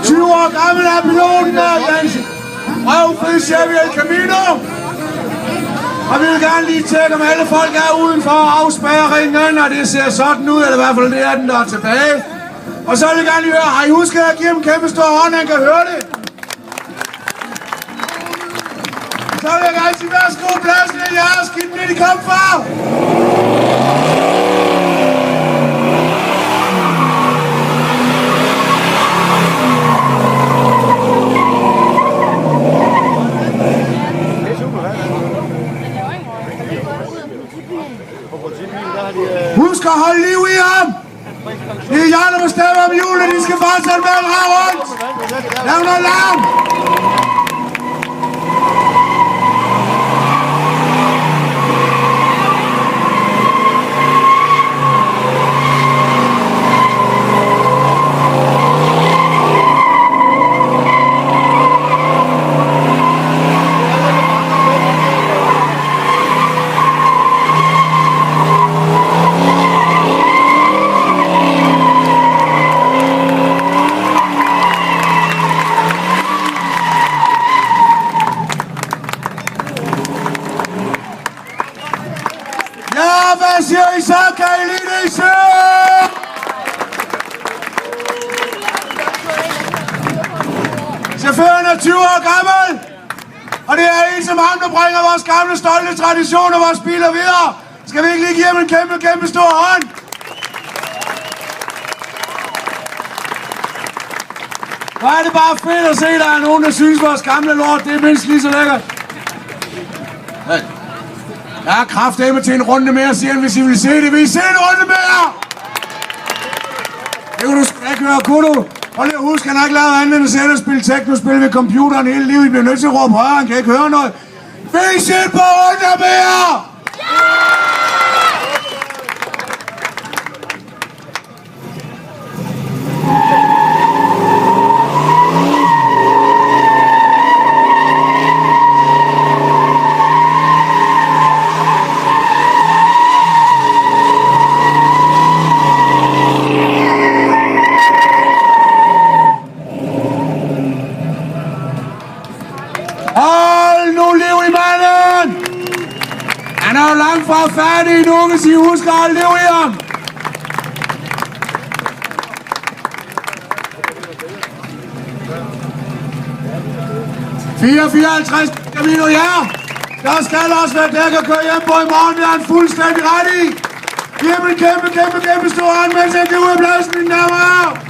20 år gammel er piloten der, Jansen. Røvfri Chevy El Camino. Og vi vil gerne lige tjekke, om alle folk er udenfor og afspærre ringen, og det ser sådan ud, eller i hvert fald det er den, der er tilbage. Og så vil jeg gerne lige høre, har I husket at give ham en kæmpe stor hånd, han kan høre det? Så vil jeg gerne sige, værsgo, pladsen er jeres, giv den lidt i kom for! Husk at holde liv i ham! Det er jer, der bestemmer om julen, de skal fortsætte med at rave rundt! Lav noget larm! Hvad siger I så? Kan I lide det, I siger? Chaufføren er 20 år gammel, og det er en som ham, der bringer vores gamle stolte traditioner og vores biler videre. Skal vi ikke lige give ham en kæmpe stor hånd? Hvor er det bare fedt at se, at der er nogen, der synes, vores gamle lort, det er mindst lige så lækkert. Hey. Jeg er kraftedeme til en runde mere, siger han, hvis I vil se det. Vil I se en runde mere? Det kunne du sgu ikke høre, kunne du? Og lige husk, han har ikke lavet andet end at sætte og spille techno-spil ved computeren hele livet. I bliver nødt til at råbe højere, han kan ikke høre noget. Vil I se et par runder mere? Hold nu liv i manden! Han er jo langt fra færdig nu, hvis I husker at holde liv i ham. Camino, ja! Der skal også være dæk at køre hjem på i morgen, det er han fuldstændig ret i. Giv ham en kæmpe stor hånd, mens jeg giver ud af pladsen, mine damer.